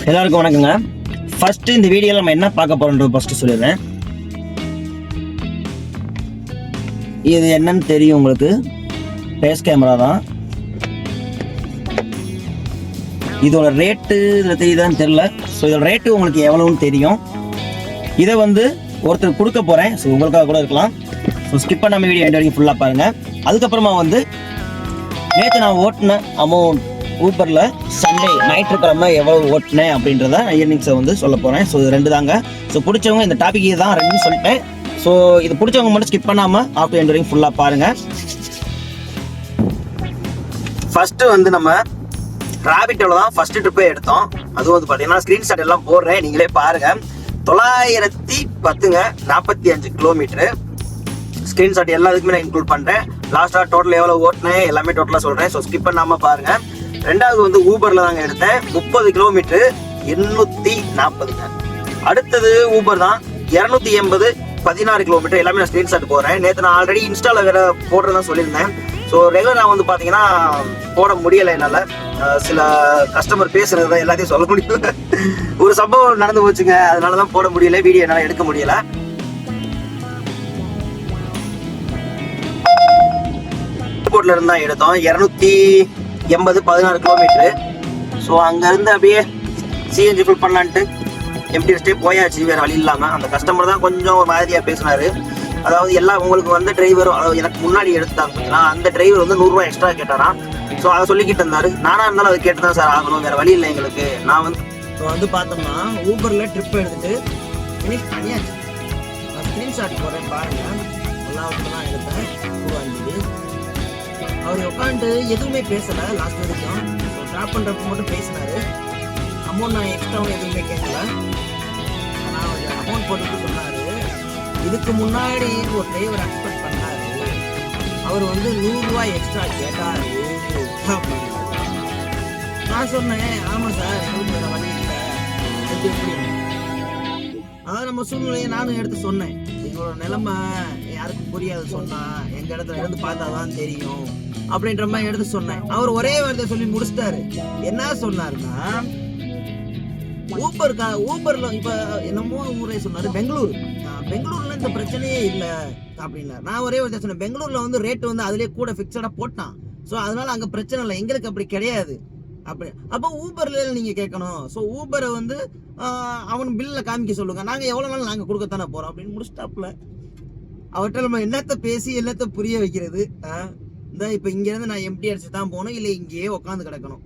எல்லாருக்கும் வணக்கங்க. ஃபர்ஸ்ட் இந்த வீடியோவில் நம்ம என்ன பார்க்க போறோம்ன்றது ஃபர்ஸ்ட் சொல்லிடுறேன். இது என்னன்னு தெரியும் உங்களுக்கு, ஃபேஸ் கேமரா தான். இதோட ரேட்டு இதில் தெரியுதான்னு தெரியல. ஸோ இதோட ரேட்டு உங்களுக்கு எவ்வளோன்னு தெரியும். இதை வந்து ஒருத்தர் கொடுக்க போகிறேன். ஸோ உங்களுக்காக கூட இருக்கலாம். ஸோ ஸ்கிப் பண்ணாமல் வீடியோ எண்ட் வரைக்கும் ஃபுல்லாக பாருங்கள். அதுக்கப்புறமா வந்து நேற்று நான் ஓட்டின அமௌண்ட் ஊப்பரில் சண்டே ஞாயிற்றுக்கிழமை எவ்வளோ ஓட்டினேன் அப்படின்றத இயர்னிங்ஸை வந்து சொல்ல போகிறேன். ஸோ இது ரெண்டு தாங்க. ஸோ பிடிச்சவங்க இந்த டாபிக் தான் ரெண்டு சொல்லிட்டேன். ஸோ இது பிடிச்சவங்க மட்டும் ஸ்கிப் பண்ணாமல் ஆஃப்டர் எண்ட் வரைக்கும் ஃபுல்லாக பாருங்கள். ஃபஸ்ட்டு வந்து நம்ம ராபிட்டோவில் தான் ஃபஸ்ட்டு ட்ரிப்பே எடுத்தோம். அதுவும் வந்து பார்த்தீங்கன்னா ஸ்க்ரீன்ஷாட் எல்லாம் போடுறேன், நீங்களே பாருங்கள். 910ங்க, 45 கிலோமீட்டரு. ஸ்க்ரீன்ஷாட் எல்லாத்துக்குமே நான் இன்க்ளூட் பண்ணுறேன். லாஸ்ட்டாக டோட்டல் எவ்வளோ ஓட்டினேன் எல்லாமே டோட்டலாக சொல்கிறேன். ஸோ ஸ்கிப் பண்ணாமல் பாருங்கள். ரெண்டாவது வந்து ஊபரில் தாங்க எடுத்தேன். 30 கிலோமீட்டரு 840ங்க. அடுத்தது ஊபர் தான் 280 16 கிலோமீட்டர். எல்லாமே நான் ஸ்க்ரீன்ஷாட் போடுறேன். நேற்று நான் ஆல்ரெடி இன்ஸ்டாவில் வேறு போடுறதா சொல்லியிருந்தேன். ஸோ ரெகுலராக வந்து பார்த்தீங்கன்னா போட முடியலை என்னால். சில கஸ்டமர் பேசுறது தான் எல்லாத்தையும் சொல்ல முடியல. ஒரு சம்பவம் நடந்து போச்சுங்க, அதனால தான் போட முடியல, வீடியோ என்னால் எடுக்க முடியல. ஏர்போர்ட்ல இருந்தா எடுத்தோம். 280 16 கிலோமீட்டரு. ஸோ அங்கேருந்து அப்படியே சிஎன்ஜி ஃபுல் பண்ணலான்ட்டு எம்டி டெஸ்ட்டே போயாச்சு, வேறு வழி இல்லாமல். அந்த கஸ்டமர் தான் கொஞ்சம் ஒரு மாதிரியாக பேசினார். அதாவது எல்லாம் உங்களுக்கு வந்து டிரைவரும், அதாவது எனக்கு முன்னாடி எடுத்தாங்க பார்த்தீங்கன்னா, அந்த டிரைவர் வந்து 100 ரூபா எக்ஸ்ட்ரா கேட்டாராம். ஸோ அதை சொல்லிக்கிட்டு இருந்தார். நானாக இருந்தாலும் அதை கேட்டு தான் சார் ஆகணும், வேறு வழி இல்லை எங்களுக்கு. நான் வந்து இப்போ வந்து பார்த்தோம்னா ஊபரில் ட்ரிப் எடுத்துட்டு ஃபினிஷ் பண்ணியாச்சு. நான் ஸ்க்ரீன்ஷாட் போடுறேன் பாருங்கள். எல்லாத்துக்கும் தான் எடுத்தேன். அவர் உட்காந்துட்டு எதுவுமே பேசலை லாஸ்ட் வரைக்கும். ஸோ ட்ராப் பண்ணுறப்ப மட்டும் பேசினார். அமௌண்ட் நான் எக்ஸ்ட்ராவும் எதுவுமே கேட்கல. ஆனால் அவர் அமௌண்ட் போட்டுட்டு சொன்னார், இதுக்கு முன்னாடி ஒரு டிரைவர் எக்ஸ்பெக்ட் பண்ணார், அவர் வந்து 100 ரூபா எக்ஸ்ட்ரா கேட்டார். நான் சொன்னேன், ஆமாம் சார், எங்களுக்கு வேறு வழி இல்லை. அதான் நம்ம சூழ்நிலையை நானும் எடுத்து சொன்னேன். எங்களோட நிலைமை யாருக்கும் புரியாது, சொன்னா எங்க இடத்துல இருந்து பார்த்தாதான் தெரியும் அப்படின்ற மாதிரி எடுத்து சொன்னேன். அவர் ஒரே வார்த்தை சொல்லி முடிச்சிட்டாரு. என்ன சொன்னாருன்னா, ஊபர்ல இப்ப என்னமோ ஊரே சொன்னாரு, பெங்களூர்ல இந்த பிரச்சனையே இல்லை அப்படின்னாரு. நான் ஒரே வார்த்தை சொன்னேன், பெங்களூர்ல வந்து ரேட் வந்து அதுலயே கூட பிக்சடா போட்டான். ஸோ அதனால அங்க பிரச்சனை இல்லை, எங்களுக்கு அப்படி கிடையாது அப்படி. அப்போ ஊபர்ல நீங்க கேட்கணும். ஸோ ஊபரை வந்து அவன் பில்ல காமிக்க சொல்லுங்க, நாங்க எவ்வளவு நாள் நாங்க கொடுக்கத்தானே போறோம் அப்படின்னு முடிச்சிட்டாப்ல. அவர்கிட்ட நம்ம என்னத்த பேசி என்னத்த புரிய வைக்கிறது? இந்த இப்போ இங்கேருந்து நான் எம்டி அடிச்சு தான் போகணும், இல்லை இங்கேயே உட்காந்து கிடக்கணும்.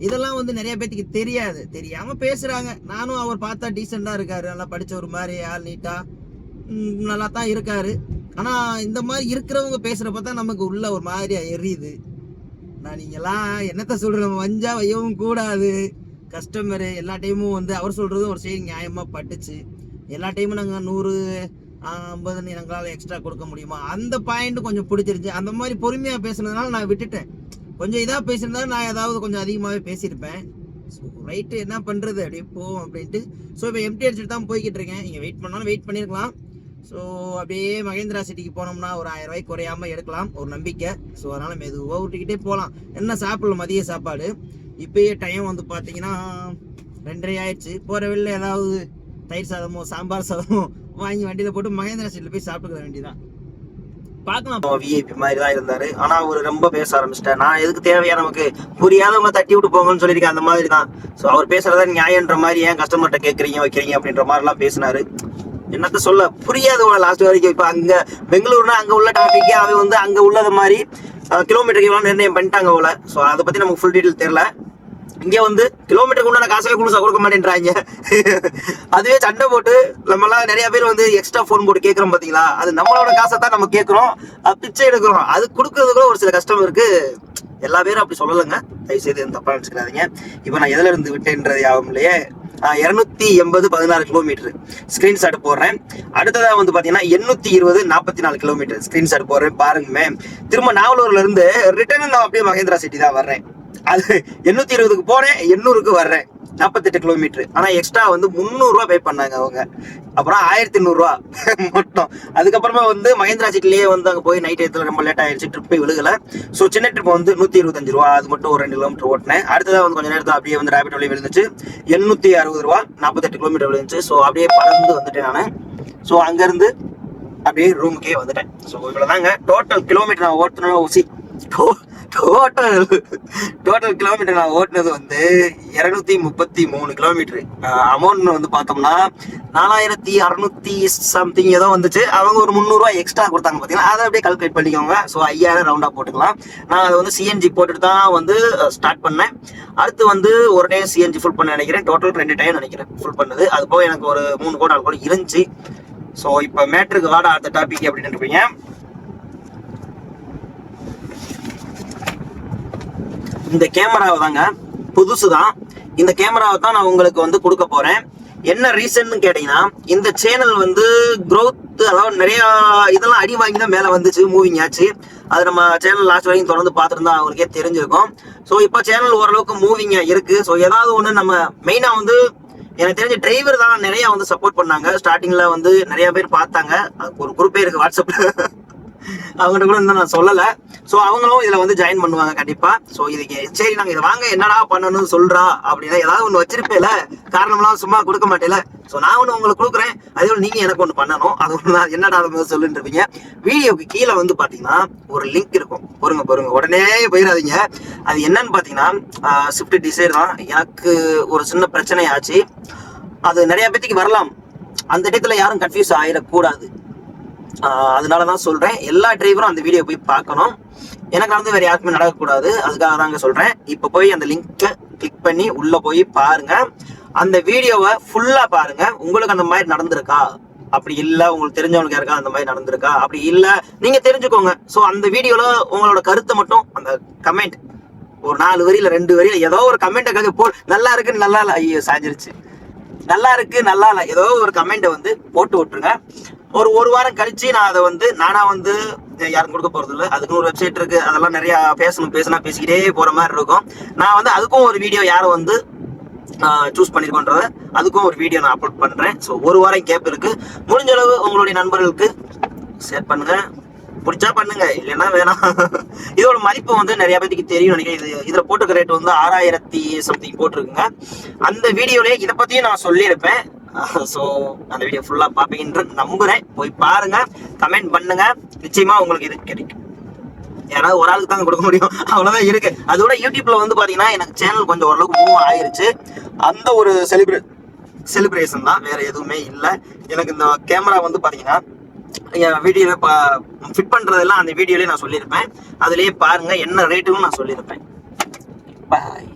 இதெல்லாம் வந்து நிறைய பேத்துக்கு தெரியாது, தெரியாம பேசுறாங்க. நானும் அவர் பார்த்தா டீசெண்டா இருக்காரு, நல்லா படிச்ச ஒரு மாதிரி ஆள், நீட்டா நல்லா தான் இருக்காரு. ஆனா இந்த மாதிரி இருக்கிறவங்க பேசுற பார்த்தா நமக்கு உள்ள ஒரு மாதிரியா எரியுது. நான் நீங்கெல்லாம் என்னத்த சொல்ற, நம்ம வஞ்சா வையவும் கூடாது. கஸ்டமரு எல்லா டைமும் வந்து அவர் சொல்றதும் ஒரு சைடு நியாயமா பட்டுச்சு. எல்லா டைமும் நாங்கள் 100 50 எங்களால் எக்ஸ்ட்ரா கொடுக்க முடியுமா, அந்த பாயிண்ட் கொஞ்சம் பிடிச்சிருச்சு. அந்த மாதிரி பொறுமையா பேசுனதுனால நான் விட்டுட்டேன். கொஞ்சம் இதாக பேசியிருந்தாலும் நான் ஏதாவது கொஞ்சம் அதிகமாகவே பேசியிருப்பேன். ஸோ ரைட்டு, என்ன பண்ணுறது, அப்படியே போவோம் அப்படின்ட்டு. ஸோ இப்போ எம்டி அடிச்சுட்டு தான் போய்கிட்டு இருக்கேன். நீங்கள் வெயிட் பண்ணாலும் வெயிட் பண்ணியிருக்கலாம். ஸோ அப்படியே மகேந்திரா சிட்டிக்கு போனோம்னா ஒரு 1000 ரூபாய்க்கு குறையாம எடுக்கலாம், ஒரு நம்பிக்கை. ஸோ அதனால மெதுவாக விட்டுக்கிட்டே போகலாம். என்ன சாப்பிடல மதிய சாப்பாடு. இப்பயே டைம் வந்து பார்த்தீங்கன்னா 2:30 ஆயிடுச்சு. போகிற வெளில ஏதாவது தயிர் சாதமோ சாம்பார் சாதமோ வாங்கி வண்டியில் போட்டு மகேந்திரா சிட்டியில் போய் சாப்பிட்டுக்க வேண்டியதான். பார்க்கலாம். விஐபி மாதிரி தான் இருந்தாரு. ஆனா அவர் ரொம்ப பேச ஆரம்பிச்சிட்டார். நான் எதுக்கு தேவையா, நமக்கு புரியாதவங்க தட்டி விட்டு போங்கன்னு சொல்லியிருக்கேன், அந்த மாதிரி தான். ஸோ அவர் பேசுறதா நியாயன்ற மாதிரி ஏன் கஸ்டமர்கிட்ட கேட்குறீங்க வைக்கிறீங்க அப்படின்ற மாதிரிலாம் பேசினாரு. என்னத்த சொல்ல, புரியாது லாஸ்ட் வரைக்கும். இப்போ அங்கே பெங்களூர்னா அங்கே உள்ள டிராஃபிக்கே அவன் வந்து அங்கே உள்ளது மாதிரி கிலோமீட்டருக்கு எவ்வளோ நிர்ணயம் பண்ணிட்டாங்க போல. ஸோ அதை பற்றி நமக்கு ஃபுல் டீட்டெயில் தெரியல. இங்கே வந்து கிலோமீட்டருக்கு உண்டான காசுவே கொடுக்க மாட்டேன்றாங்க. அதுவே சண்டை போட்டு நம்மளாம் நிறைய பேர் வந்து எக்ஸ்ட்ரா ஃபோன் போட்டு கேட்குறோம் பார்த்தீங்களா, அது நம்மளோட காசை தான் நம்ம கேட்குறோம், பிச்சை எடுக்கிறோம். அது கொடுக்கறது கூட ஒரு சில கஸ்டமருக்கு. எல்லா பேரும் அப்படி சொல்லலைங்க, தயவுசெய்து தப்பாக நினச்சிக்கிறாதீங்க. இப்போ நான் எதில் இருந்து விட்டேன்றது யாவும் இல்லையே. 280 16 கிலோமீட்டர் ஸ்கிரீன்ஷாட் போடுறேன். அடுத்ததாக வந்து பார்த்தீங்கன்னா 820 44 கிலோமீட்டர் ஸ்கிரீன்ஷாட் போடுறேன் பாருங்கமே. திரும்ப நாவலூர்ல இருந்து ரிட்டர்ன் நான் அப்படியே மகேந்திரா சிட்டி தான் வர்றேன். அது 820க்கு போறேன், 800க்கு வர்றேன். 48 கிலோமீட்டர். ஆனா எக்ஸ்ட்ரா வந்து 300 ரூபா பே பண்ணாங்க அவங்க. அப்புறம் 1100 ரூபா மட்டும். அதுக்கப்புறமா வந்து மகேந்திரா சிட்டிலேயே வந்து அங்க போய் நைட் இடத்துல ரொம்ப லேட் ஆயிடுச்சு, ட்ரிப் விழுகல. ஸோ சின்ன ட்ரிப் வந்து 125 ரூபா, அது மட்டும் ஒரு 2 கிலோமீட்டர் ஓட்டினேன். அடுத்ததாக வந்து கொஞ்சம் நேரத்தில் அப்படியே வந்து ரேபிட் வழி விழுந்துச்சு, 860 ரூபா, 48 கிலோமீட்டர் விழுந்துச்சு. ஸோ அப்படியே பறந்து வந்துட்டேன் நான். ஸோ அங்கேருந்து அப்படியே ரூமுக்கே வந்துட்டேன். ஸோ இவ்வளோதாங்க டோட்டல் கிலோமீட்டர் நான் ஓட்டுனா ஊசி. டோட்டல் கிலோமீட்டர் நான் ஓட்டுனது வந்து 233 கிலோமீட்டர். அமௌண்ட் வந்து பார்த்தோம்னா 4600 சம்திங் ஏதோ வந்துச்சு. அவங்க ஒரு 300 ரூபா எக்ஸ்ட்ரா கொடுத்தாங்க பார்த்தீங்கன்னா, அதை அப்படியே கால்குலேட் பண்ணிக்கோங்க. ஸோ 5000 ரவுண்டாக போட்டுக்கலாம். நான் அதை வந்து சிஎன்ஜி போட்டுட்டு தான் வந்து ஸ்டார்ட் பண்ணேன். அடுத்து வந்து ஒரு டே சிஎன்ஜி ஃபுல் பண்ண நினைக்கிறேன். டோட்டல் 2 டைம் நினைக்கிறேன் ஃபுல் பண்ணது. அது போக எனக்கு ஒரு 3 கோடி 4 கோடி இருந்துச்சு. ஸோ இப்போ மேட்ருக்கு வாடா அடுத்த டாபிக் அப்படின்னு இருப்பீங்க. இந்த கேமராவை தாங்க புதுசு தான். இந்த கேமராவை தான் நான் உங்களுக்கு வந்து கொடுக்க போறேன். என்ன ரீசன் கேட்டீங்கன்னா, இந்த சேனல் வந்து க்ரோத், அதாவது நிறைய இதெல்லாம் அடி வாங்கி தான் மேலே வந்துச்சு, மூவிங் ஆச்சு. அது நம்ம சேனல் லாஸ்ட் வரைக்கும் தொடர்ந்து பார்த்துருந்தா அவங்களுக்கே தெரிஞ்சிருக்கும். ஸோ இப்போ சேனல் ஓரளவுக்கு மூவிங்கா இருக்கு. ஸோ ஏதாவது ஒன்று நம்ம மெயினாக வந்து எனக்கு தெரிஞ்ச டிரைவர் தான் நிறைய வந்து சப்போர்ட் பண்ணாங்க. ஸ்டார்டிங்ல வந்து நிறைய பேர் பார்த்தாங்க. ஒரு குரூப்பே இருக்கு வாட்ஸ்அப்ல, அவங்ககிட்ட கூட இன்னும் நான் சொல்லலை. ஸோ அவங்களும் இதில் வந்து ஜாயின் பண்ணுவாங்க கண்டிப்பாக. ஸோ இதுக்கு சரி நாங்கள் இதை வாங்க என்னடா பண்ணணும்னு சொல்கிறா அப்படின்னா, ஏதாவது ஒன்று வச்சிருப்பேல, காரணம்லாம் சும்மா கொடுக்க மாட்டேல. ஸோ நான் ஒன்று உங்களுக்கு கொடுக்குறேன், அதே போல் நீங்கள் எனக்கு ஒன்று பண்ணணும். அது ஒன்று நான் என்னடா சொல்லுன்னு இருப்பீங்க. வீடியோக்கு கீழே வந்து பார்த்தீங்கன்னா ஒரு லிங்க் இருக்கும். பொறுங்க உடனே போயிடாதீங்க. அது என்னன்னு பார்த்தீங்கன்னா, ஸ்விஃப்ட் டிசைர் தான். எனக்கு ஒரு சின்ன பிரச்சனை ஆச்சு. அது நிறைய பேத்துக்கு வரலாம். அந்த இடத்துல யாரும் கன்ஃபியூஸ் ஆகிடக்கூடாது. அதனால தான் சொல்றேன், எல்லா டிரைவரும் அந்த வீடியோ போய் பார்க்கணும். எனக்கு வந்து வேற யாருக்குமே நடக்கக்கூடாது. அதுக்காக தாங்க சொல்றேன். இப்போ போய் அந்த லிங்கை கிளிக் பண்ணி உள்ள போய் பாருங்க. அந்த வீடியோவை ஃபுல்லா பாருங்க. உங்களுக்கு அந்த மாதிரி நடந்திருக்கா, அப்படி இல்லை உங்களுக்கு தெரிஞ்சவனுக்கு யாருக்கா அந்த மாதிரி நடந்திருக்கா, அப்படி இல்லை நீங்க தெரிஞ்சுக்கோங்க. ஸோ அந்த வீடியோல உங்களோட கருத்தை மட்டும் அந்த கமெண்ட் ஒரு 4 வரியில 2 வரியில ஏதோ ஒரு கமெண்ட்டை போ, நல்லா இருக்குன்னு நல்லா இல்லை, ஐயோ சாஞ்சிருச்சு, நல்லா இருக்கு நல்லா இல்லை, ஏதோ ஒரு கமெண்ட்டை வந்து போட்டு விட்டுருங்க. ஒரு வாரம் கழிச்சு நான் அதை வந்து நானா வந்து யாரும் கொடுக்க போறது இல்லை. அதுக்குன்னு ஒரு வெப்சைட் இருக்கு, அதெல்லாம் நிறைய பேசிக்கிட்டே போற மாதிரி இருக்கும். நான் வந்து அதுக்கும் ஒரு வீடியோ யாரும் வந்து சூஸ் பண்ணிருக்கோன்றத அதுக்கும் ஒரு வீடியோ நான் அப்லோட் பண்றேன். ஸோ ஒரு வாரம் கேப் இருக்கு. முடிஞ்ச அளவு உங்களுடைய நண்பர்களுக்கு ஷேர் பண்ணுங்க. பிடிச்சா பண்ணுங்க, இல்லைன்னா வேணாம். இதோட மதிப்பு வந்து நிறைய பேருக்கு தெரியும் நினைக்கிறேன். இதுல போட்டுக்க ரேட் வந்து 6000 சம்திங் போட்டிருக்குங்க. அந்த வீடியோலயே இதை பத்தியும் நான் சொல்லியிருப்பேன். ஸோ அந்த வீடியோ ஃபுல்லா பார்ப்பீங்கன்னு நம்புறேன். போய் பாருங்க, கமெண்ட் பண்ணுங்க, நிச்சயமா உங்களுக்கு இது கிடைக்கும். யாராவது ஒரு ஆளுக்கு தாங்க கொடுக்க முடியும், அவ்வளவுதான் இருக்கு. அதோட யூடியூப்ல வந்து பாத்தீங்கன்னா எனக்கு சேனல் கொஞ்சம் ஓரளவுக்கு மூவ் ஆயிருச்சு. அந்த ஒரு செலிப்ரேஷன் தான், வேற எதுவுமே இல்லை. எனக்கு இந்த கேமரா வந்து பாத்தீங்கன்னா வீடியோல ஃபிட் பண்றதெல்லாம் அந்த வீடியோலயே நான் சொல்லியிருப்பேன். அதுலயே பாருங்க, என்ன ரேட்டுன்னு நான் சொல்லியிருப்பேன். பாய்.